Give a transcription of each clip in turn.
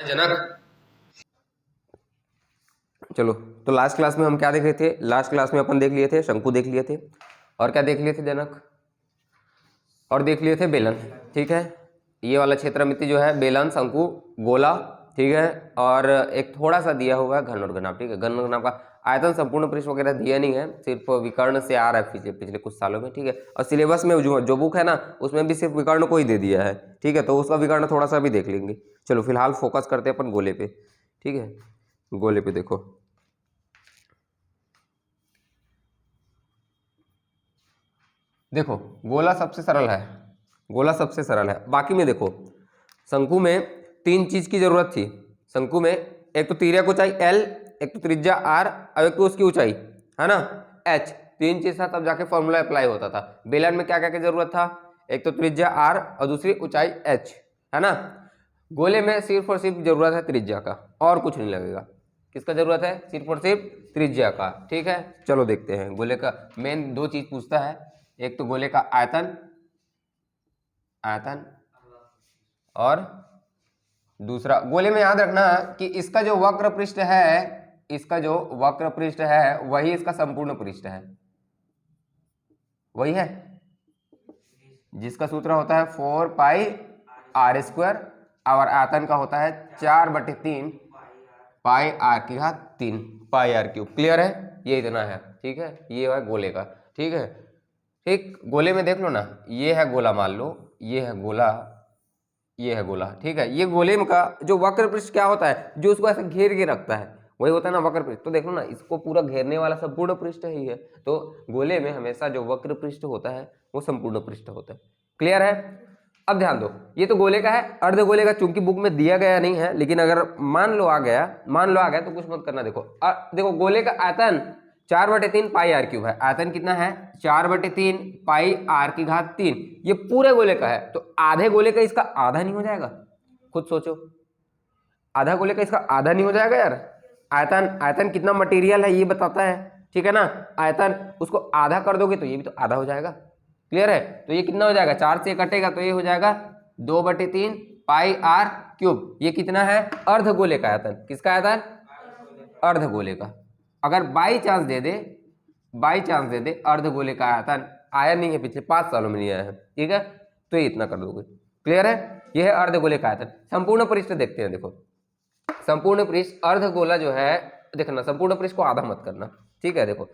जनक। चलो, तो last class में हम क्या देख रहे थे? लास्ट क्लास में अपन देख लिए थे शंकु, देख लिए थे, और क्या देख लिए थे जनक? और देख लिए थे बेलन। ठीक है, ये वाला क्षेत्रमिति जो है बेलन, शंकु, गोला, ठीक है, और एक थोड़ा सा दिया हुआ है घन और घनाभ। ठीक है, घन और घनाभ का आयतन, संपूर्ण पृष्ठ वगैरह दिया नहीं है, सिर्फ विकर्ण से आ रहा है पिछले कुछ सालों में। ठीक है, और सिलेबस में जो बुक है ना उसमें भी सिर्फ विकर्ण को ही दे दिया है। ठीक है, तो उसका विकर्ण थोड़ा सा भी देख लेंगे। चलो फिलहाल फोकस करते हैं अपन गोले पे। ठीक है, गोले पे देखो, देखो गोला सबसे सरल है, गोला सबसे सरल है। बाकी में देखो, शंकु में तीन चीज की जरूरत थी। शंकु में एक तो तिर्यक ऊंचाई L, एक तो त्रिज्या R, और एक तो उसकी ऊंचाई है ना H। तीन चीज था तब जाके फॉर्मूला अप्लाई होता था। बेलन में क्या क्या की जरूरत था? एक तो त्रिज्या R और दूसरी ऊंचाई H, है ना। गोले में सिर्फ और सिर्फ जरूरत है त्रिज्या का, और कुछ नहीं लगेगा। किसका जरूरत है? सिर्फ और सिर्फ त्रिज्या का। ठीक है, चलो देखते हैं। गोले का मेन दो चीज पूछता है, एक तो गोले का आयतन, आयतन, और दूसरा गोले में याद रखना कि इसका जो वक्र पृष्ठ है, इसका जो वक्र पृष्ठ है वही इसका संपूर्ण पृष्ठ है, वही है जिसका सूत्र होता है 4 पाई आर स्क्वायर, और आयतन का होता है 4/3 पाई आर की घात 3 पाई आर क्यूब। क्लियर है? ये इतना है। ठीक है, ये है गोले का। ठीक है, ठीक, गोले में देख लो ना, ये है गोला, मान लो ये है गोला, ये है गोला। ठीक है, ये गोले में का जो वक्र पृष्ठ क्या होता है, जो उसको ऐसे घेर के रखता है वही होता है ना वक्र पृष्ठ। तो देखो ना, इसको पूरा घेरने वाला संपूर्ण पृष्ठ ही है। तो गोले में हमेशा जो वक्र पृष्ठ होता है वो संपूर्ण पृष्ठ होता है। क्लियर है? अब ध्यान दो, ये तो गोले का है। अर्धगोले का चूंकि बुक में दिया गया नहीं है, लेकिन अगर मान लो आ गया तो कुछ मत करना। देखो देखो गोले का आयतन 4/3 पाई आर क्यूब है। आयतन कितना है? 4/3 पाई आर की घात 3। ये पूरे गोले का है, तो आधे गोले का इसका आधा नहीं हो जाएगा? खुद सोचो, आधा गोले का इसका आधा नहीं हो जाएगा यार? आयतन कितना मटेरियल है ये बताता है। ठीक है ना, आयतन उसको आधा कर दोगे तो ये भी तो आधा हो जाएगा। क्लियर है? तो ये कितना हो जाएगा? 4 से कटेगा तो ये हो जाएगा 2/3 पाई आर क्यूब। ये कितना है? अर्धगोले का आयतन। किसका आयतन? अर्धगोले का। अगर बाई चांस दे दे अर्धगोले का आयतन आया नहीं है, पिछले 5 सालों में नहीं आया है, ठीक है, तो ये इतना कर दोगे। क्लियर है? ये है अर्धगोले का आयतन। संपूर्ण पृष्ठ देखते हैं। देखो संपूर्ण पृष्ठ अर्धगोला जो है, देखना संपूर्ण पृष्ठ को आधा मत करना। ठीक है, देखो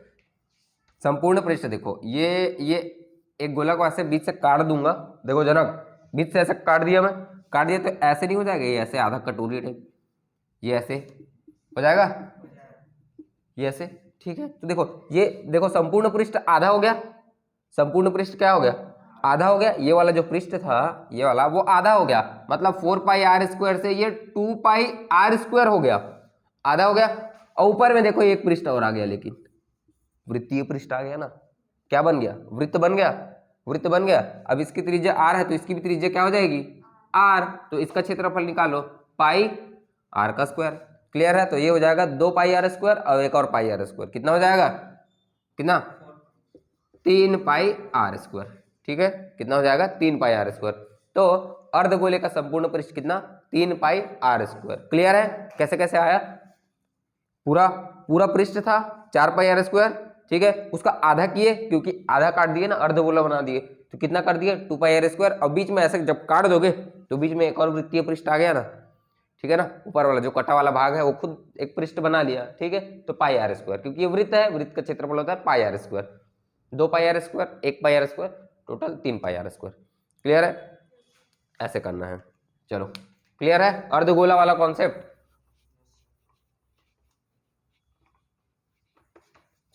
संपूर्ण पृष्ठ देखो, ये एक गोला को ऐसे बीच से काट दूंगा। देखो जनक, बीच से ऐसे काट दिया मैं, काट दिया तो ऐसे नहीं हो जाएगा? ये ऐसे आधा कटोरी टाइप, ये ऐसे हो जाएगा, ये ऐसे। ठीक है, तो देखो ये देखो संपूर्ण पृष्ठ आधा हो गया। संपूर्ण पृष्ठ क्या हो गया? आधा हो गया। ये वाला जो पृष्ठ था ये वाला, वो आधा हो गया। मतलब 4 पाई आर स्क्वायर से ये 2 पाई आर स्क्वायर हो गया, आधा हो गया। और ऊपर में देखो एक पृष्ठ और आ गया, लेकिन वृत्तीय पृष्ठ आ गया ना। क्या बन गया? वृत्त बन गया, वृत्त बन गया। अब इसकी त्रिज्या आर है तो इसकी भी त्रिज्या क्या हो जाएगी? आर। तो इसका क्षेत्रफल निकालो, पाई आर का स्क्वायर। क्लियर है? तो ये हो जाएगा 2 पाई आर स्क्वायर और एक और पाई आर स्क्वायर। कितना हो जाएगा? कितना? 3 पाई आर स्क्वायर। ठीक है, कितना हो जाएगा? 3 पाई आर स्क्वायर। तो अर्धगोले का संपूर्ण पृष्ठ कितना? 3 पाई आर स्क्वायर। क्लियर है? कैसे कैसे आया? पूरा पूरा पृष्ठ था 4 पाई आर स्क्वायर। ठीक है, उसका आधा किए, क्योंकि आधा काट दिए ना, अर्धगोला बना दिए, तो कितना कर दिए? 2 पाई आर स्क्वायर। और बीच में ऐसे जब काट दोगे तो बीच में एक और वृत्तीय पृष्ठ आ गया ना। ठीक है ना, ऊपर वाला जो कटा वाला भाग है वो खुद एक पृष्ठ बना लिया। ठीक है, तो पाई आर स्क्वायर, क्योंकि ये वृत्त है, वृत्त का क्षेत्रफल होता है pi R square. 2 pi R square, 1 pi R square, total 3 pi R square. Clear है? ऐसे करना है। चलो क्लियर है अर्धगोला वाला कॉन्सेप्ट?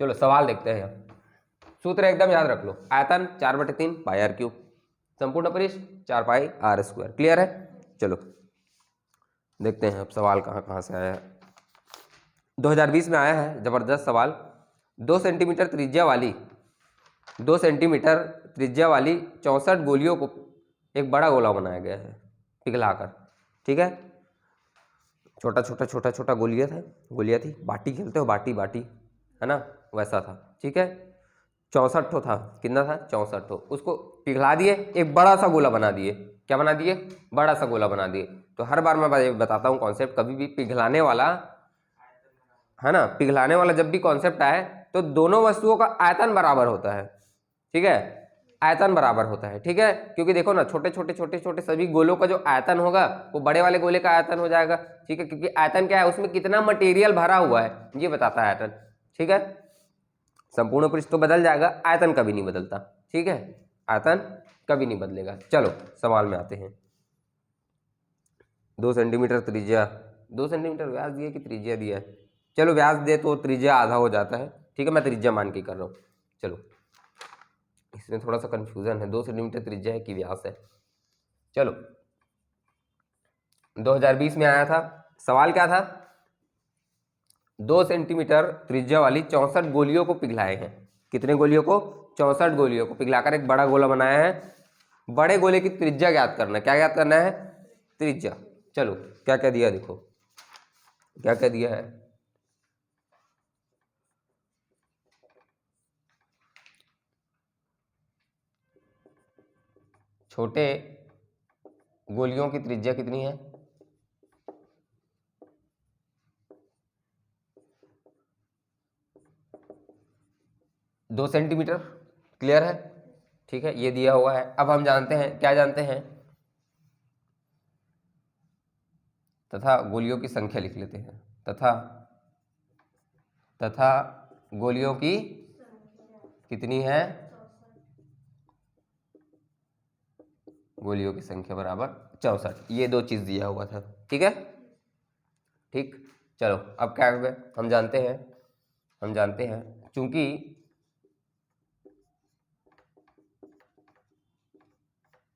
चलो सवाल देखते हैं। सूत्र एकदम याद रख लो, आयतन 4/3 पाई आर क्यूब, संपूर्ण पृष्ठ 4 पाई आर स्क्वायर। क्लियर है? चलो देखते हैं अब सवाल कहाँ कहाँ से आया है। 2020 में आया है जबरदस्त सवाल। 2 सेंटीमीटर त्रिज्या वाली 64 गोलियों को एक बड़ा गोला बनाया गया है पिघलाकर। ठीक है, छोटा छोटा गोलियां थी, बाटी खेलते हो, बाटी है ना, वैसा था। ठीक है, 64 ठो था। कितना था? 64 ठो। उसको पिघला दिए, एक बड़ा सा गोला बना दिए। क्या बना दिए? बड़ा सा गोला बना दिए। तो हर बार मैं बताता हूँ कॉन्सेप्ट, कभी भी पिघलाने वाला है ना, पिघलाने वाला जब भी कॉन्सेप्ट आए तो दोनों वस्तुओं का आयतन बराबर होता है, ठीक है, आयतन बराबर होता है, ठीक है, क्योंकि देखो ना छोटे छोटे छोटे छोटे सभी गोलों का जो आयतन होगा वो बड़े वाले गोले का आयतन हो जाएगा, ठीक है, क्योंकि आयतन क्या है, उसमें कितना मटेरियल भरा हुआ है ये बताता है आयतन, ठीक है। संपूर्ण पृष्ठ तो बदल जाएगा, आयतन कभी नहीं बदलता, ठीक है, आयतन कभी नहीं बदलेगा। चलो सवाल में आते हैं। 2 सेंटीमीटर त्रिज्या, 2 सेंटीमीटर व्यास दिया कि त्रिज्या दिया है, चलो व्यास दे तो त्रिज्या आधा हो जाता है, ठीक है, मैं त्रिज्या मान के कर रहा हूँ। चलो इसमें थोड़ा सा कंफ्यूजन है, 2 सेंटीमीटर त्रिज्या है कि व्यास है। चलो 2020 में आया था, सवाल क्या था, 2 सेंटीमीटर त्रिज्या वाली 64 गोलियों को पिघलाए हैं। कितने गोलियों को? 64 गोलियों को पिघलाकर एक बड़ा गोला बनाया है। बड़े गोले की त्रिज्या ज्ञात करना है। क्या ज्ञात करना है? त्रिज्या। चलो क्या क्या दिया, देखो क्या क्या दिया है। छोटे गोलियों की त्रिज्या कितनी है? 2 सेंटीमीटर। क्लियर है? ठीक है, ये दिया हुआ है। अब हम जानते हैं, क्या जानते हैं, तथा गोलियों की संख्या लिख लेते हैं। तथा गोलियों की कितनी है? गोलियों की संख्या बराबर 64। ये 2 चीज दिया हुआ था, ठीक है, ठीक। चलो अब क्या है, हम जानते हैं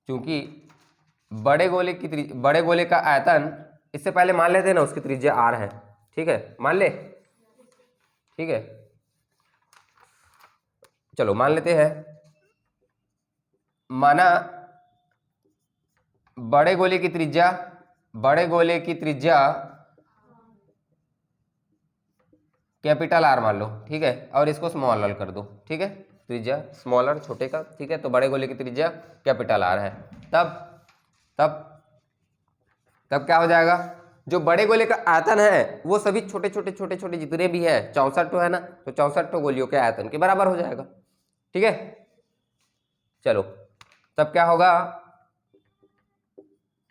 चूंकि बड़े गोले का आयतन, इससे पहले मान लेते हैं ना उसकी त्रिज्या r है, ठीक है, मान ले, ठीक है, चलो मान लेते हैं। माना बड़े गोले की त्रिज्या कैपिटल R मान लो, ठीक है, और इसको स्मॉल r कर दो, ठीक है, त्रिज्या स्मॉल r छोटे का, ठीक है, तो बड़े गोले की त्रिज्या कैपिटल R है। तब क्या हो जाएगा, जो बड़े गोले का आयतन है वो सभी छोटे छोटे जितने भी है 64 है ना, तो 64 गोलियों के आयतन के बराबर हो जाएगा, ठीक है। चलो तब क्या होगा,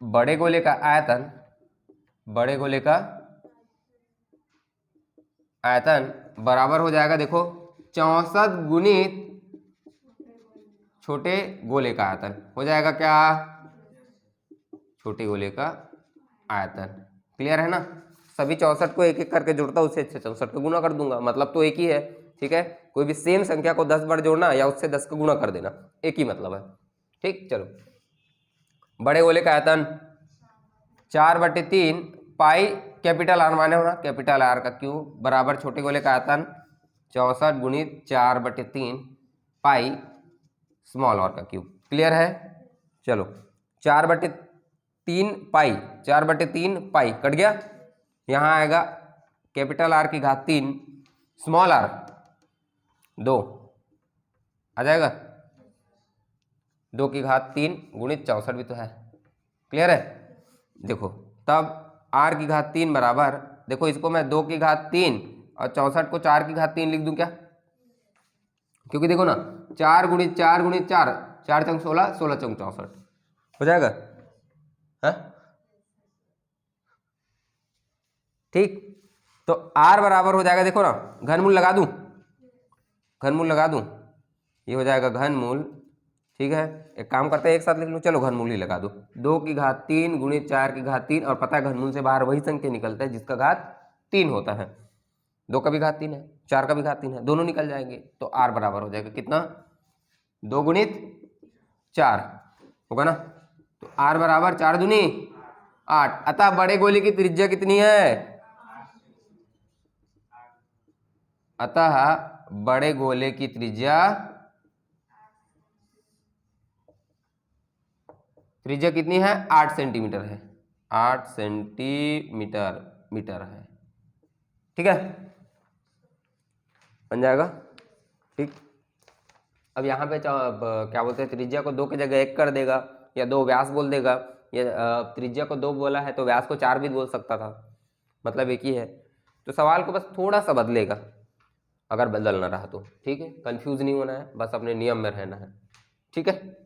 बड़े गोले का आयतन बराबर हो जाएगा, देखो 64 गुणित छोटे गोले का आयतन हो जाएगा, क्या? छोटे गोले का आयतन। क्लियर है ना? सभी 64 को एक एक करके जोड़ता हूं, उससे 64 का गुना कर दूंगा, मतलब तो एक ही है, ठीक है। कोई भी सेम संख्या को 10 बार जोड़ना या उससे 10 का गुना कर देना, एक ही मतलब है, ठीक। चलो बड़े गोले का आयतन 4/3 पाई कैपिटल R माने होना, कैपिटल R का क्यूब बराबर छोटे गोले का आयतन 64 गुणित 4/3 पाई स्मॉल r का क्यूब। क्लियर है? चलो 4/3 पाई कट गया, यहाँ आएगा कैपिटल R की घात 3 स्मॉल r 2 आ जाएगा, 2 की घात 3 गुणित 64 भी तो है। क्लियर है? देखो तब r की घात 3 बराबर, देखो इसको मैं 2 की घात 3 और 64 को 4 की घात 3 लिख दूं क्या? क्योंकि देखो ना 4 गुणित 4 गुणित 4, 4 चंग 16, 16 चंग 64 हो जाएगा, है ठीक। तो r बराबर हो जाएगा, देखो ना घनमूल लगा दूं, ये हो जाएगा घनमूल, ठीक है। एक काम करते हैं, एक साथ लिख लूँ, चलो घनमूल ही लगा दो, 2 की घात 3 गुणित 4 की घात 3, और पता है घनमूल से बाहर वही संख्या निकलता है जिसका घात 3 होता है। 2 का भी घात 3 है, 4 का भी घात 3 है, दोनों निकल जाएंगे, तो r बराबर हो जाएगा कितना? 2 गुणित 4 होगा ना, तो r बराबर 4 दूनी 8। अतः बड़े गोले की त्रिज्या कितनी है? अतः बड़े गोले की त्रिज्या कितनी है? 8 सेंटीमीटर है, 8 सेंटीमीटर है, ठीक है, बन जाएगा, ठीक। अब यहाँ पे क्या बोलते हैं, त्रिज्या को 2 की जगह 1 कर देगा या 2 व्यास बोल देगा, ये त्रिज्या को 2 बोला है तो व्यास को 4 भी बोल सकता था, मतलब एक ही है। तो सवाल को बस थोड़ा सा बदलेगा अगर बदलना रहा तो, ठीक है। कंफ्यूज नहीं होना है, बस अपने नियम में रहना है, ठीक है।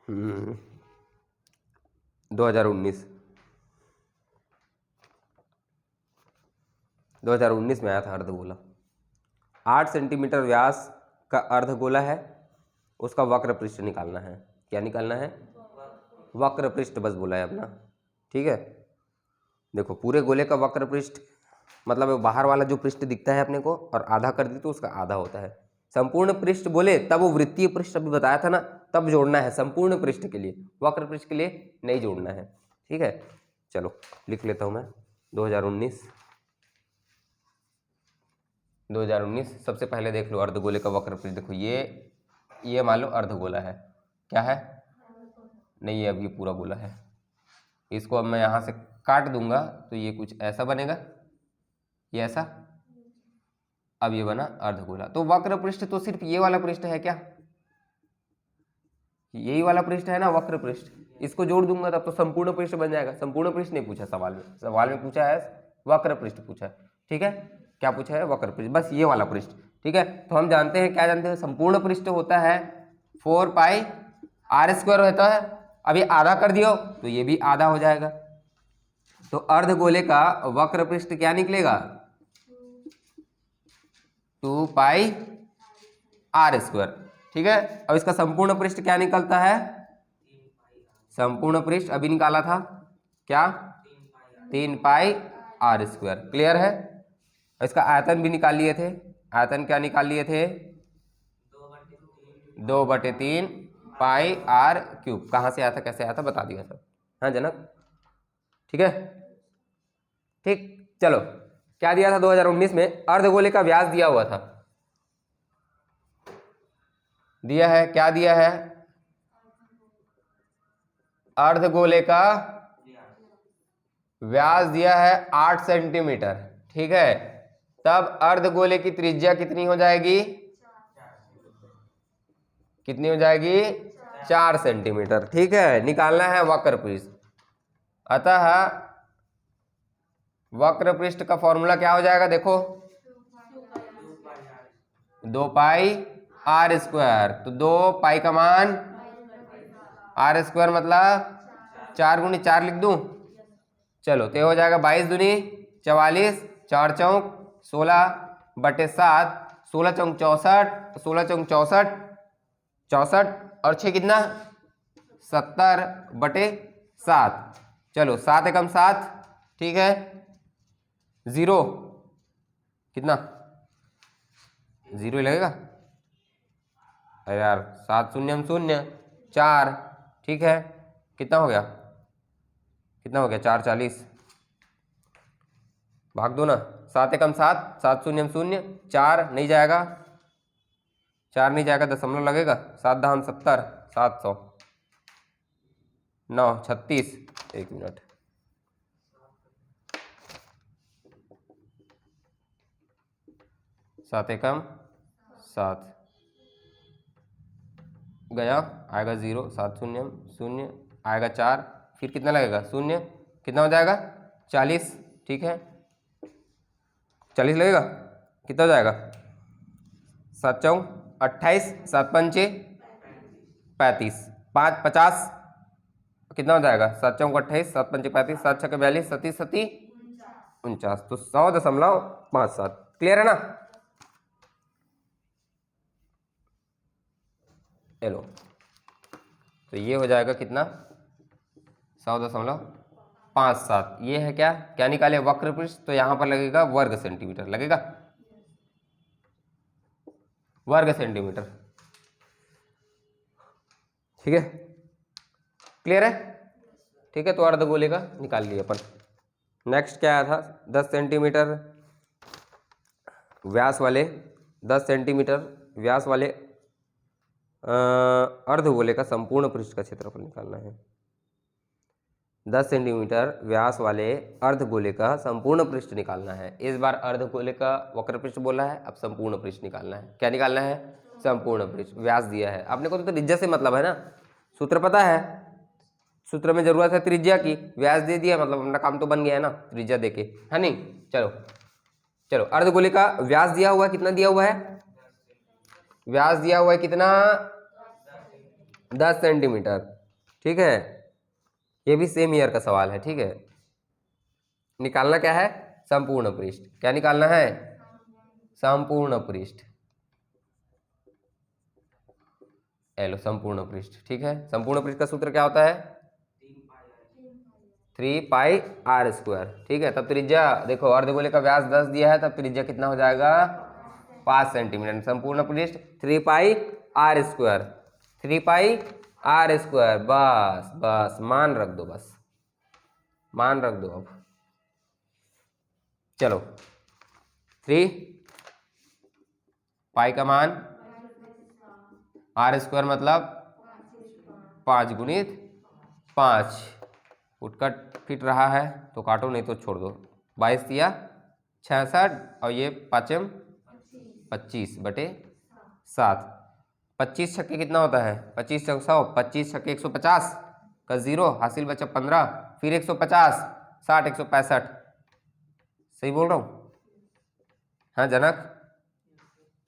हम्म 2019 में आया था अर्धगोला। 8 सेंटीमीटर व्यास का अर्धगोला है, उसका वक्र पृष्ठ निकालना है। क्या निकालना है? वक्र पृष्ठ बस बोला है अपना, ठीक है। देखो पूरे गोले का वक्र पृष्ठ मतलब बाहर वाला जो पृष्ठ दिखता है अपने को और आधा कर दी तो उसका आधा होता है। संपूर्ण पृष्ठ बोले तब वो वृत्तीय पृष्ठ अभी बताया था ना, तब जोड़ना है संपूर्ण पृष्ठ के लिए, वक्र पृष्ठ के लिए नहीं जोड़ना है, ठीक है। चलो लिख लेता हूं मैं 2019 सबसे पहले देख लो अर्धगोले का वक्र पृष्ठ। देखो ये मान लो अर्धगोला है, क्या है? नहीं, ये अब ये पूरा गोला है। इसको अब मैं यहाँ से काट दूंगा तो ये कुछ ऐसा बनेगा, ये ऐसा। अब ये बना अर्धगोला। तो वक्र पृष्ठ तो सिर्फ ये वाला पृष्ठ है क्या? यही वाला पृष्ठ है ना वक्र पृष्ठ। इसको जोड़ दूंगा तब तो संपूर्ण पृष्ठ बन जाएगा। संपूर्ण पृष्ठ नहीं पूछा सवाल में, सवाल में पूछा है वक्र पृष्ठ पूछा है, ठीक है। क्या पूछा है? वक्र पृष्ठ, बस ये वाला पृष्ठ, ठीक है। तो हम जानते हैं, क्या जानते हैं? संपूर्ण पृष्ठ होता है 4 पाई आर स्क्वायर होता है। अभी आधा कर दियो तो ये भी आधा हो जाएगा। तो अर्धगोले का वक्र पृष्ठ क्या निकलेगा? 2 पाई आर स्क्वायर, ठीक है। अब इसका संपूर्ण पृष्ठ क्या निकलता है? संपूर्ण पृष्ठ अभी निकाला था क्या? 3 पाई आर स्क्वायर, क्लियर है। इसका आयतन भी निकाल लिए थे। आयतन क्या निकाल लिए थे? 2/3 पाई आर क्यूब। कहाँ से आया था, कैसे आया था, बता दिया सब, हाँ जनक, ठीक है। ठीक, चलो क्या दिया था 2019 में? अर्धगोले का व्यास दिया हुआ था, दिया है, क्या दिया है? अर्धगोले का व्यास दिया है 8 सेंटीमीटर, ठीक है। तब अर्धगोले की त्रिज्या कितनी हो जाएगी? कितनी हो जाएगी? 4 सेंटीमीटर, ठीक है। निकालना है वक्र पृष्ठ। अतः वक्र पृष्ठ का फॉर्मूला क्या हो जाएगा? देखो 2 पाई आर स्क्वायर। तो 2 पाई का मान आर स्क्वायर मतलब 4 गुनी 4 लिख दूं। चलो तो हो जाएगा 22 दूनी 44, 4 चौक 16/7, 16 चौक 64, 16 चौक 64, 64 और 6 कितना? 70/7। चलो 7 एकम 7, ठीक है। 0 कितना? 0 ही लगेगा। अरे यार 7 शून्य 0 4, ठीक है। कितना हो गया? कितना हो गया? 4 40, भाग दो ना। 7 एकम 7, 7 शून्य 0, 4 नहीं जाएगा, 4 नहीं जाएगा, दशमलव लगेगा। 7 दहम 70, 700, 9 36, 1 मिनट। सात एकम 7 गया, आएगा 0, 7 शून्य 0 आएगा 4, फिर कितना लगेगा? 0, कितना हो जाएगा? 40, ठीक है। 40 लगेगा, कितना हो जाएगा? 7 चौक 28, 7 पंचे 35, 5 50, कितना हो जाएगा? 7 चौक 28, 7 पंचे 35, 7 छक्के 42, 37 37 49, तो 100.57, क्लियर है ना? हेलो, तो ये हो जाएगा कितना? 100.57। ये है क्या? क्या निकाले? वक्र पृष्ठ। तो यहां पर लगेगा वर्ग सेंटीमीटर, लगेगा वर्ग सेंटीमीटर, ठीक है। क्लियर है? ठीक है, तो अर्धगोले का निकाल लिए अपन। नेक्स्ट क्या आया था? 10 सेंटीमीटर व्यास वाले, 10 सेंटीमीटर व्यास वाले अर्धगोले का संपूर्ण पृष्ठ का क्षेत्रफल निकालना है। 10 सेंटीमीटर व्यास वाले अर्धगोले का संपूर्ण पृष्ठ निकालना है। इस बार अर्धगोले का वक्र पृष्ठ बोला है, अब संपूर्ण पृष्ठ निकालना है। क्या निकालना है? संपूर्ण पृष्ठ। व्यास दिया है अपने को तो त्रिज्या से मतलब है ना, सूत्र पता है, सूत्र में जरूरत है त्रिज्या की, व्यास दे दिया मतलब अपना काम तो बन गया है ना, त्रिज्या देके, है नहीं। चलो चलो, अर्धगोले का व्यास दिया हुआ है, कितना दिया हुआ है? व्यास दिया हुआ है कितना? 10 सेंटीमीटर। ठीक है, ये भी सेम ईयर का सवाल है। ठीक है, निकालना क्या है? संपूर्ण पृष्ठ। क्या निकालना है? संपूर्ण पृष्ठ। लो संपूर्ण पृष्ठ। ठीक है, संपूर्ण पृष्ठ का सूत्र क्या होता है? 3πr²। ठीक है, तब त्रिज्या देखो, अर्धगोले का व्यास 10 दिया है, तब त्रिज्या कितना हो जाएगा? 5 सेंटीमीटर। संपूर्ण पृष्ठ 3πr²। 3πr²। बस बस मान रख दो, बस मान रख दो। अब चलो, 3 का मान r² मतलब 5 गुणित 5। फुटकट फिट रहा है तो काटो, नहीं तो छोड़ दो। 22 या 66 और ये 5 25/7। 25 छक्के कितना होता है? 25 चौक 100, 25 छक्के 150 का 0, हासिल बचा 15, फिर 150, 60, 165। सही बोल रहा हूँ? हाँ जनक,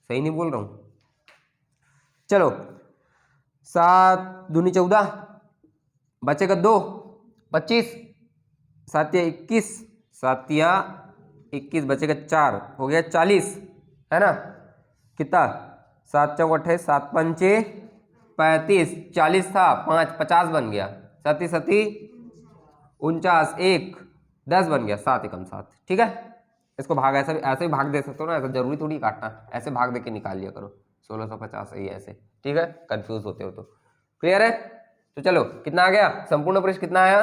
सही नहीं बोल रहा हूँ? चलो, 7 दूनी 14, बचेगा 2, 25, 7 या 21, 7 या 21 बचेगा 4, हो गया 40, है ना? कितना? 7 चौक 28, 7 पंचे 35, 40 था, 5 50 बन गया, 7 7 49, 1 10 बन गया, 7 एकम 7। ठीक है, इसको भाग ऐसे भी भाग दे सकते हो ना, ऐसा जरूरी थोड़ी काटना, ऐसे भाग दे के निकाल लिया करो। 1650 सही है ऐसे। ठीक है, कंफ्यूज होते हो तो। क्लियर है? तो चलो, कितना आ गया? संपूर्ण पृष्ठ कितना आया?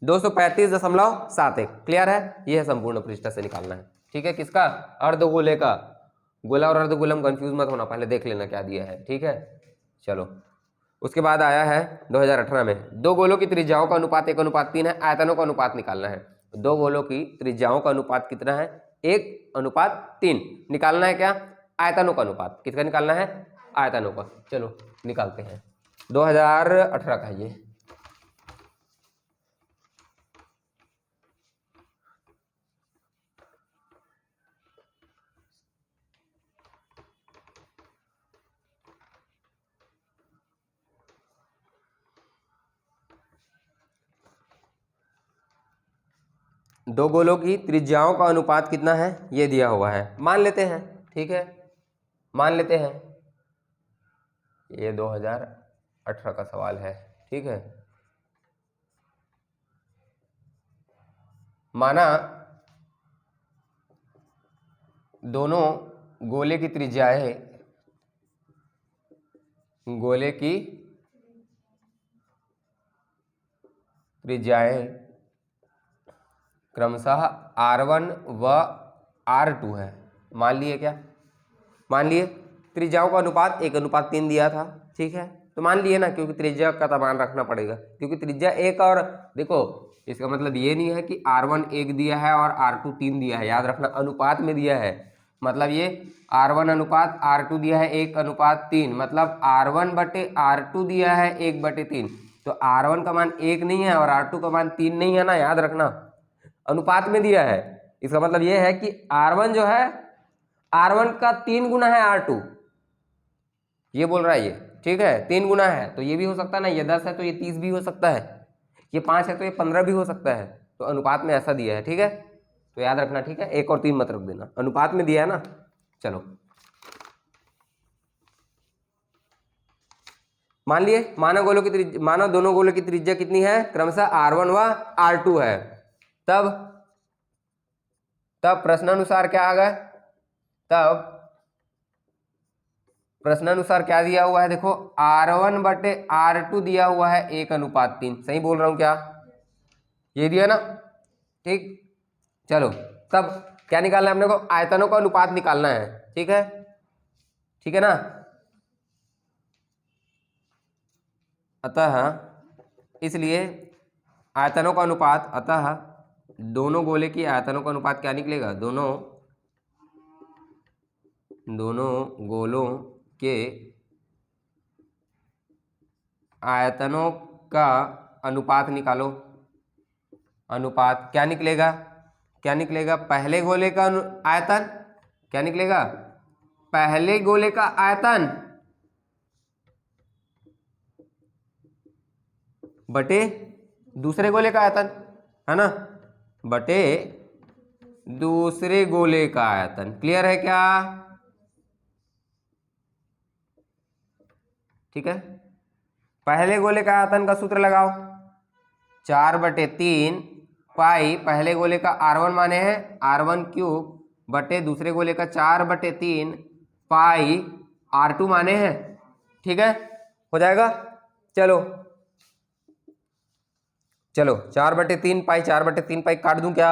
235.71। क्लियर है? यह है संपूर्ण पृष्ठ से निकालना है। ठीक है, किसका? अर्धगोले का। गोला और अर्धगोला में कंफ्यूज मत होना, पहले देख लेना क्या दिया है। ठीक है, चलो, उसके बाद आया है 2018 में, दो गोलों की त्रिज्याओं का अनुपात 1:3 है, आयतनों का अनुपात निकालना है। दो गोलों की त्रिज्याओं का अनुपात कितना है? 1:3 निकालना है। क्या? आयतनों का अनुपात। किसका निकालना है? आयतनों का। चलो निकालते हैं। 2018 का ये। दो गोलों की त्रिज्याओं का अनुपात कितना है? ये दिया हुआ है, मान लेते हैं। ठीक है, मान लेते हैं। ये 2018 का सवाल है। ठीक है, माना दोनों गोले की त्रिज्याएं क्रमशः R1 व R2 है। मान लिए क्या? मान लिए त्रिज्याओं का अनुपात 1:3 दिया था। ठीक है, तो मान लिए ना, क्योंकि त्रिज्या का तो मान रखना पड़ेगा, क्योंकि त्रिज्या एक, और देखो इसका मतलब ये नहीं है कि R1 1 दिया है और R2 3 दिया है, याद रखना अनुपात में दिया है। मतलब ये R1 अनुपात R2 दिया है 1:3, मतलब R1/R2 दिया है 1/3, तो R1 का मान 1 नहीं है और R2 का मान 3 नहीं है ना, याद रखना अनुपात में दिया है। इसका मतलब ये है कि R1 जो है, R1 का 3 गुना है R2, ये बोल रहा है ये। ठीक है, 3 गुना है, तो ये भी हो सकता है ना, ये 10 है तो ये 30 भी हो सकता है, ये 5 है तो ये 15 भी हो सकता है, तो अनुपात में ऐसा दिया है। ठीक है, तो याद रखना। ठीक है, 1 और 3 मत रख देना, अनुपात में दिया है ना। चलो मान लिए, माना दोनों गोलों की त्रिज्या कितनी है? क्रमशः R1 व R2 है। तब प्रश्नानुसार क्या आ गया? तब प्रश्नानुसार क्या दिया हुआ है? देखो, R1/R2 दिया हुआ है 1:3। सही बोल रहा हूं क्या? ये दिया ना। ठीक, चलो, तब क्या निकालना है अपने को? आयतनों का अनुपात निकालना है। ठीक है, ठीक है ना। अतः इसलिए आयतनों का अनुपात, अतः दोनों गोले की आयतनों का अनुपात क्या निकलेगा, दोनों गोलों के आयतनों का अनुपात निकालो। अनुपात क्या निकलेगा, क्या निकलेगा, पहले गोले का आयतन, क्या निकलेगा, पहले गोले का आयतन बटे दूसरे गोले का आयतन, है ना, बटे दूसरे गोले का आयतन। क्लियर है क्या? ठीक है, पहले गोले का आयतन का सूत्र लगाओ, 4/3 पाई पहले गोले का r1 माने हैं r1 क्यूब बटे दूसरे गोले का 4/3 पाई r2 माने हैं। ठीक है, हो जाएगा। चलो चलो 4/3 पाई 4/3 पाई काट दूं क्या,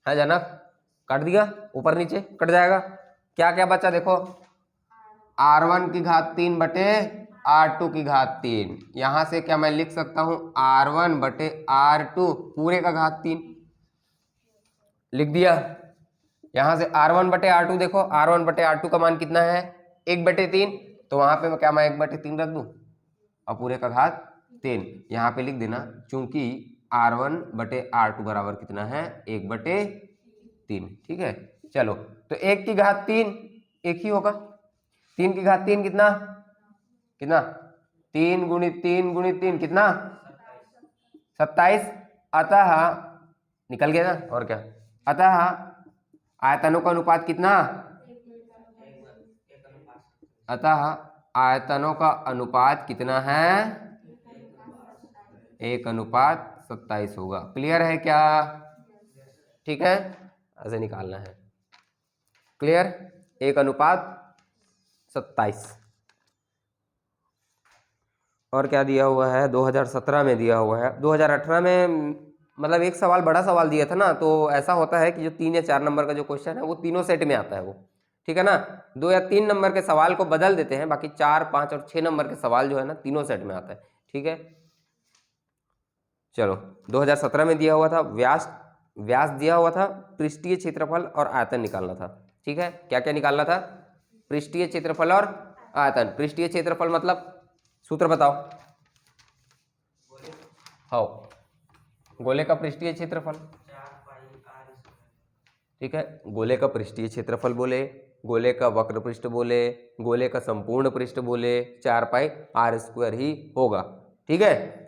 है जनक? काट दिया, ऊपर नीचे कट जाएगा। क्या क्या बचा देखो, r1 की घात 3 बटे r2 की घात 3। यहां से क्या मैं लिख सकता हूं, r1 बटे r2 पूरे का घात 3 लिख दिया। यहां से r1 बटे r2 देखो, r1 बटे r2 का मान कितना है, 1/3, तो वहां पे क्या मैं 1/3 रख दूं और पूरे का घात 3 यहाँ पे लिख देना, चूंकि r1 बटे r2 बराबर कितना है, 1/3। ठीक है, चलो तो 1 की घात 3 एक ही होगा, 3 की घात 3 कितना, कितना, 3 गुणित 3 गुणित 3 कितना, 27। अतः निकल गया ना, और क्या, अतः आयतनों का अनुपात कितना, अतः आयतनों का अनुपात कितना है, 1/27 होगा। क्लियर है क्या? ठीक है, ऐसे निकालना है। क्लियर, 1/27। और क्या दिया हुआ है, 2017 में दिया हुआ है, 2018 में मतलब एक सवाल बड़ा सवाल दिया था ना, तो ऐसा होता है कि जो 3 या 4 नंबर का जो क्वेश्चन है वो तीनों सेट में आता है वो, ठीक है ना। 2 या 3 नंबर के सवाल को बदल देते हैं, बाकी 4, 5 और 6 नंबर के सवाल जो है ना तीनों सेट में आता है। ठीक है, चलो 2017 में दिया हुआ था व्यास दिया हुआ था, पृष्ठीय क्षेत्रफल और आयतन निकालना था। ठीक है, क्या क्या निकालना था, पृष्ठीय क्षेत्रफल और आयतन। पृष्ठीय क्षेत्रफल मतलब सूत्र बताओ, हाँ, गोले का पृष्ठीय क्षेत्रफल, ठीक है, गोले का पृष्ठीय क्षेत्रफल बोले, गोले का वक्र पृष्ठ बोले, गोले का संपूर्ण पृष्ठ बोले, 4πr² ही होगा। ठीक है,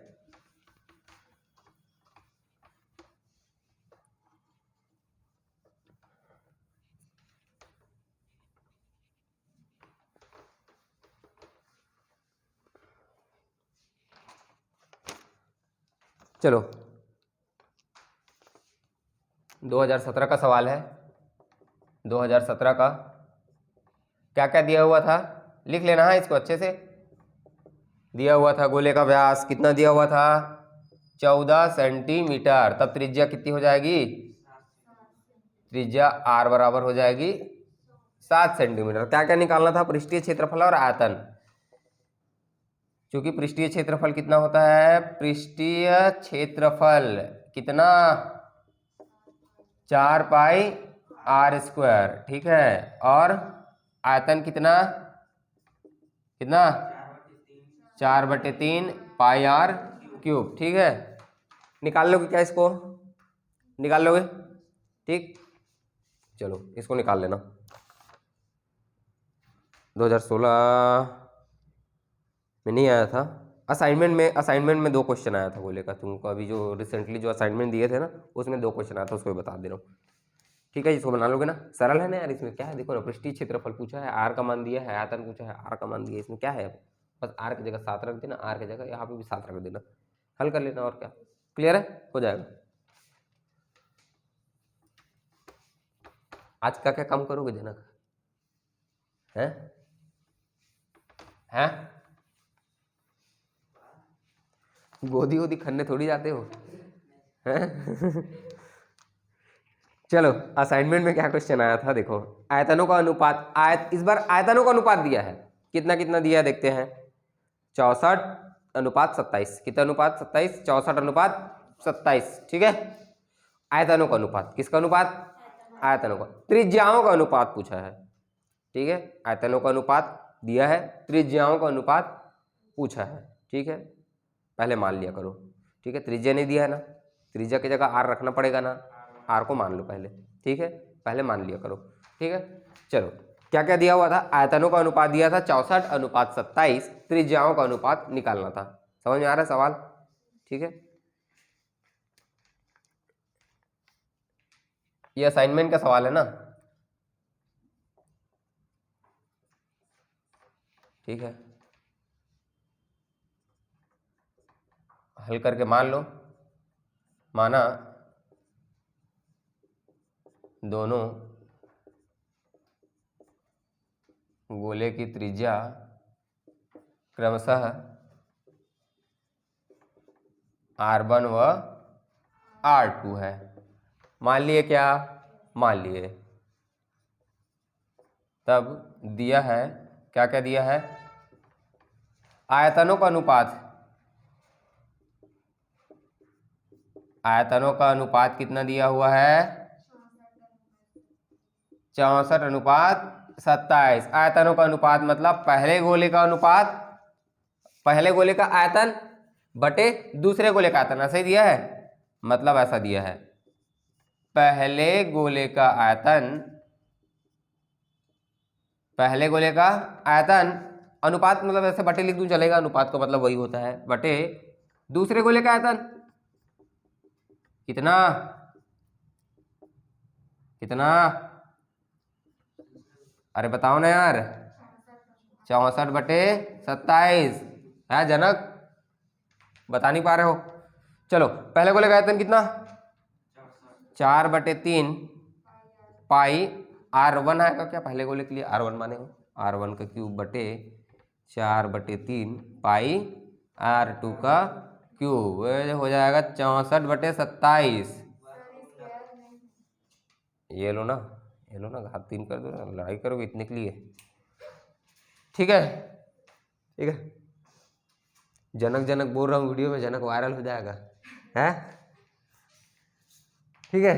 चलो 2017 का सवाल है। 2017 का क्या क्या दिया हुआ था, लिख लेना है इसको अच्छे से। दिया हुआ था गोले का व्यास कितना दिया हुआ था, 14 सेंटीमीटर। तब त्रिज्या कितनी हो जाएगी, त्रिज्या r बराबर हो जाएगी 7 सेंटीमीटर। क्या क्या निकालना था, पृष्ठीय क्षेत्रफल और आयतन। क्योंकि पृष्ठीय क्षेत्रफल कितना होता है, पृष्ठीय क्षेत्रफल कितना, 4πr²। ठीक है, और आयतन कितना, कितना, 4/3 πr³। ठीक है, निकाल लोगे क्या इसको, निकाल लोगे? ठीक, चलो इसको निकाल लेना। 2016 में नहीं आया था, असाइनमेंट में 2 क्वेश्चन आया था गोले का। तुमको अभी जो रिसेंटली जो असाइनमेंट दिए थे ना उसमें 2 क्वेश्चन आया था, उसको बता दे रहा हूँ। ठीक है, इसको बना लोगे ना, सरल है ना यार। इसमें क्या है, देखो ना, पृष्ठीय क्षेत्रफल पूछा है, r का मान दिया है, आयतन पूछा है, r का मान दिया है। इसमें क्या है, बस r की जगह 7 रख देना, r की जगह यहाँ पे भी 7 रख देना, हल कर लेना, और क्या। क्लियर है, हो जाएगा। आज का क्या काम करोगे जनक, हैं गोदी वोदी खन्ने थोड़ी जाते हो, हैं? चलो असाइनमेंट में क्या क्वेश्चन आया था, देखो, आयतनों का अनुपात, इस बार आयतनों का अनुपात दिया है, कितना कितना दिया है देखते हैं। 64:27। कितना अनुपात? 27। 64:27, ठीक है। आयतनों का अनुपात, किसका अनुपात? आयतनों का। त्रिज्याओं का अनुपात पूछा है, ठीक है। आयतनों का अनुपात दिया है, त्रिज्याओं का अनुपात पूछा है, ठीक है। पहले मान लिया करो, ठीक है। त्रिज्या नहीं दिया है ना, त्रिज्या की जगह आर रखना पड़ेगा ना, आर को मान लो पहले, ठीक है। पहले मान लिया करो, ठीक है। चलो, क्या क्या दिया हुआ था? आयतनों का अनुपात दिया था 64:27, त्रिज्याओं का अनुपात निकालना था। समझ में आ रहा है सवाल? ठीक है। ये असाइनमेंट का सवाल है ना, ठीक है। हल करके मान लो, माना दोनों गोले की त्रिज्या क्रमशः R1 व R2 है। मान लिए क्या? मान लिए। तब दिया है, क्या क्या दिया है? आयतनों का अनुपात, आयतनों का अनुपात कितना दिया हुआ है? 64:27। आयतनों का अनुपात मतलब पहले गोले का अनुपात, पहले गोले का आयतन बटे दूसरे गोले का आयतन, ऐसा ही दिया है। मतलब ऐसा दिया है, पहले गोले का आयतन, पहले गोले का आयतन अनुपात, मतलब ऐसे बटे लिख दूं चलेगा, अनुपात का मतलब वही होता है, बटे दूसरे गोले का आयतन। कितना? कितना? अरे बताओ ना यार। 64/27 है जनक, बता नहीं पा रहे हो। चलो, पहले गोले का आयतन कितना? 4/3 पाई R1 आएगा क्या पहले गोले के लिए? R1 माने हो, R1 का क्यूब बटे 4/3 पाई R2 का क्यूब, हो जाएगा 64/27। ये लो ना, ये लो ना, घात 3 कर दो ना, लड़ाई करोगे इतने के लिए, ठीक है। ठीक है, जनक जनक बोल रहा हूँ वीडियो में, जनक वायरल हो जाएगा, है, ठीक है।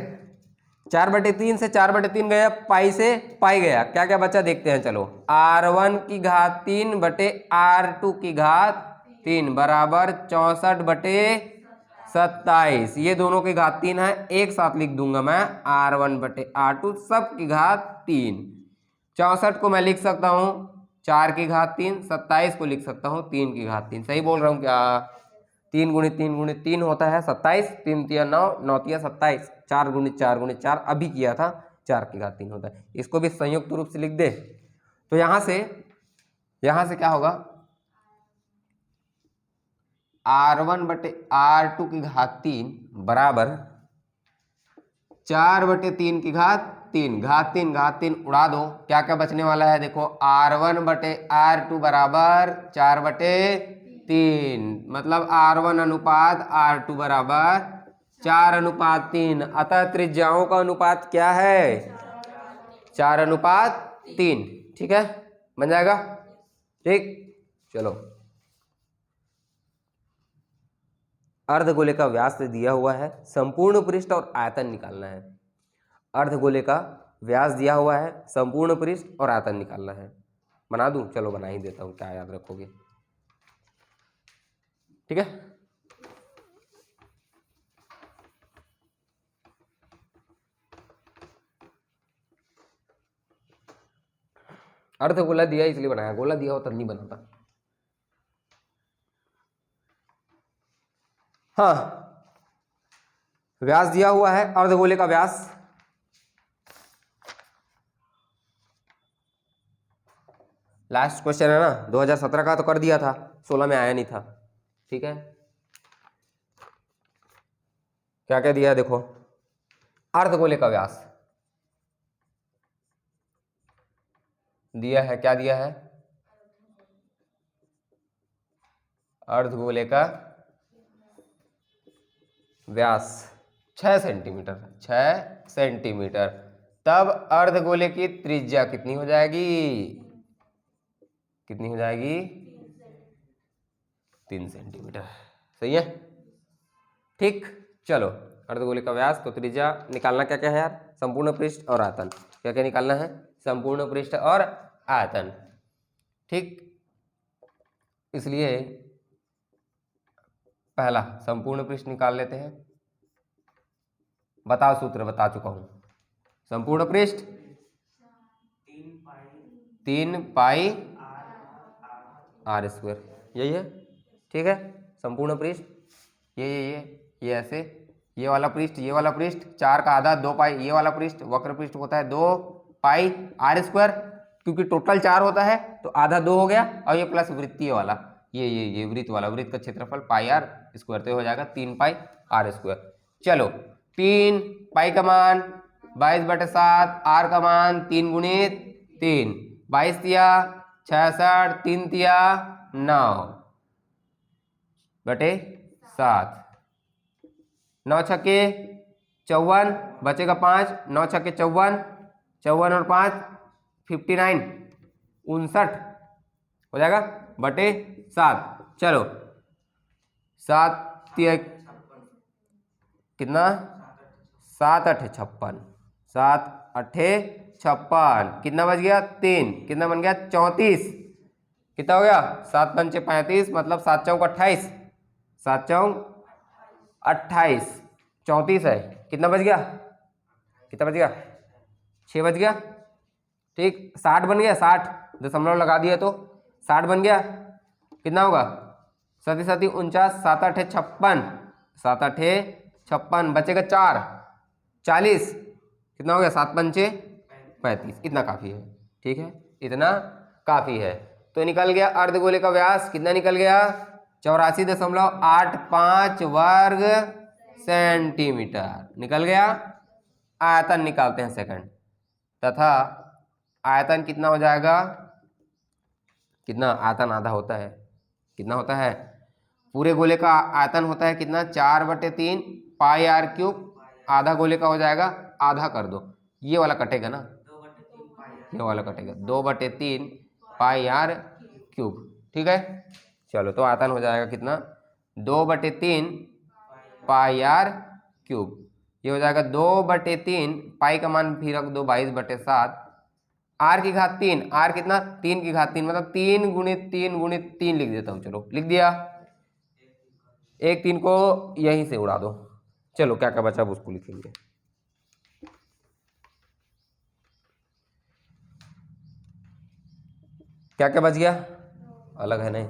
4/3 से 4/3 गया, पाई से पाई गया, क्या क्या बचा देखते हैं। चलो, R1 की घात 3 बटे R2 की घात 3 बराबर 64/27। ये दोनों की घात 3 है, एक साथ लिख दूंगा मैं, R1 बटे R2 सब की घात 3। 64 को मैं लिख सकता हूँ 4 की घात 3, 27 को लिख सकता हूँ 3 की घात 3। सही बोल रहा हूँ क्या? 3 गुणित 3 गुणित 3 होता है 27, 3 तिया 9, 9 तिया 27, 4 गुणित 4 गुणित 4 अभी किया था, 4 की घात 3 होता है। इसको भी संयुक्त रूप से लिख दे, तो यहां से क्या होगा? R1 बटे R2 की घात 3 बराबर 4/3 की घात 3, घात 3 उड़ा दो, क्या क्या बचने वाला है देखो, R1 बटे R2 बराबर 4/3, मतलब R1 अनुपात R2 बराबर 4/3। अतः त्रिज्याओं का अनुपात क्या है? 4/3, ठीक है, बन जाएगा, ठीक। चलो, अर्धगोले का व्यास दिया हुआ है, संपूर्ण पृष्ठ और आयतन निकालना है। अर्धगोले का व्यास दिया हुआ है, संपूर्ण पृष्ठ और आयतन निकालना है। बना दूं? चलो बना ही देता हूं, क्या याद रखोगे, ठीक है। अर्धगोला दिया इसलिए बनाया, गोला दिया हो तब नहीं बनाता। हाँ, व्यास दिया हुआ है, अर्धगोले का व्यास, लास्ट क्वेश्चन है ना, 2017 का तो कर दिया था, 16 में आया नहीं था, ठीक है। क्या क्या दिया है देखो, अर्धगोले का व्यास दिया है, क्या दिया है? अर्धगोले का व्यास 6 सेंटीमीटर, 6 सेंटीमीटर। तब अर्धगोले की त्रिज्या कितनी हो जाएगी? कितनी हो जाएगी? 3 सेंटीमीटर। सही है, ठीक। चलो अर्धगोले का व्यास, तो त्रिज्या निकालना क्या क्या है यार, संपूर्ण पृष्ठ और आयतन। क्या क्या निकालना है, संपूर्ण पृष्ठ और आयतन, ठीक। इसलिए पहला संपूर्ण पृष्ठ निकाल लेते हैं। बताओ सूत्र, बता चुका हूं। संपूर्ण पृष्ठ 3 पाई आर स्क्वायर, यही है, ठीक है। संपूर्ण पृष्ठ ये ऐसे, ये वाला पृष्ठ, ये वाला पृष्ठ, 4 का आधा 2 पाई, ये वाला पृष्ठ वक्र पृष्ठ होता है 2 पाई आर स्क्वायर, क्योंकि टोटल 4 होता है तो आधा 2 हो गया, और ये प्लस वृत्तीय वाला, ये वृत्त वाला, वृत्त का क्षेत्रफल पाई आर स्क्वायर, तो हो जाएगा 3 पाई आर स्क्वायर। चलो 3 पाई का मान 22/7, आर का मान 3 गुणित 3, 22 तिया 66, 3 तिया 9/7, 9 छक्के 54, बचेगा 5, 9 छक्के 54, 54 और 5 59, 59 हो जाएगा बटे 7। चलो 7 तिया कितना, 7 8 56, 7 8 56, कितना बच गया 3, कितना बन गया 34, कितना हो गया 7 पंचे 35, मतलब 7 चौक 28, 7 चौक 28, 34 है, कितना बच गया, कितना बच गया 6 बच गया, ठीक। 60 बन गया, 60 दशमलव लगा दिया तो 60 बन गया, कितना होगा 7 7 49, 7 8 56, 7 8 56, बचेगा 4 40, कितना हो गया 7 पंचे 35, इतना काफ़ी है, ठीक है, इतना काफ़ी है। तो निकल गया अर्धगोले का व्यास, कितना निकल गया 84.85 वर्ग सेंटीमीटर निकल गया। आयतन निकालते हैं सेकंड, तथा आयतन कितना हो जाएगा, कितना आयतन आधा होता है, कितना होता है, पूरे गोले का आयतन होता है कितना 4/3 पाई आर क्यूब, आधा गोले का हो जाएगा, आधा कर दो, ये वाला कटेगा ना, ये वाला कटेगा 2/3 पाई आर क्यूब, ठीक है। चलो तो आयतन हो जाएगा कितना 2/3 पाई आर क्यूब, ये हो जाएगा 2/3, पाई का मान भी रख दो 22/7, आर की घात 3, आर कितना 3 की घात 3, मतलब 3 गुणित 3 गुणित 3 लिख देता हूँ, चलो लिख दिया, एक 3 को यहीं से उड़ा दो। चलो क्या क्या बचा अब उसको लिखेंगे। क्या क्या बच गया, अलग है नहीं,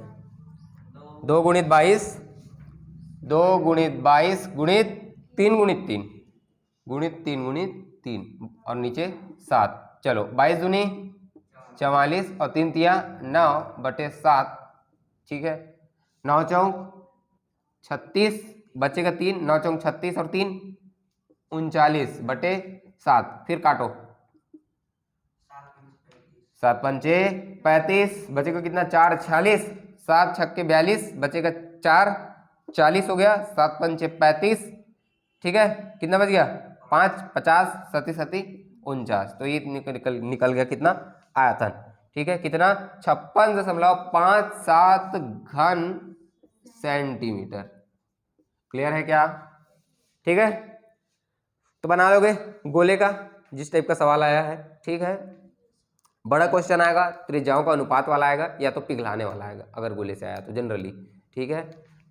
2 गुणित 22, 2 गुणित 22 गुणित 3 गुणित 3 गुणित 3 गुणित 3 और नीचे 7, चलो 22 दूनी 44 और 3 तिया 9/7, ठीक है। 9 चौक 36, बचेगा 3, 9 चौक 36 और 3 39/7, फिर काटो 7 पंचे 35, बचेगा कितना 4 46, 7 छक्के 42, बचेगा 4 40 हो गया, 7 पंचे 35, ठीक है, कितना बच गया 5 50, 7 7 49, तो ये निकल गया कितना आयतन, ठीक है, कितना 56.57 घन सेंटीमीटर। क्लियर है क्या, ठीक है। तो बना लोगे गोले का जिस टाइप का सवाल आया है, ठीक है। बड़ा क्वेश्चन आएगा त्रिज्याओं का अनुपात वाला आएगा, या तो पिघलाने वाला आएगा अगर गोले से आया तो जनरली, ठीक है,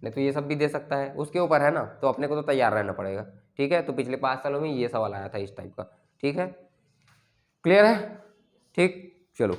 नहीं तो ये सब भी दे सकता है, उसके ऊपर है ना, तो अपने को तो तैयार रहना पड़ेगा, ठीक है। तो पिछले 5 सालों में ये सवाल आया था इस टाइप का, ठीक है, क्लियर है, ठीक। चलो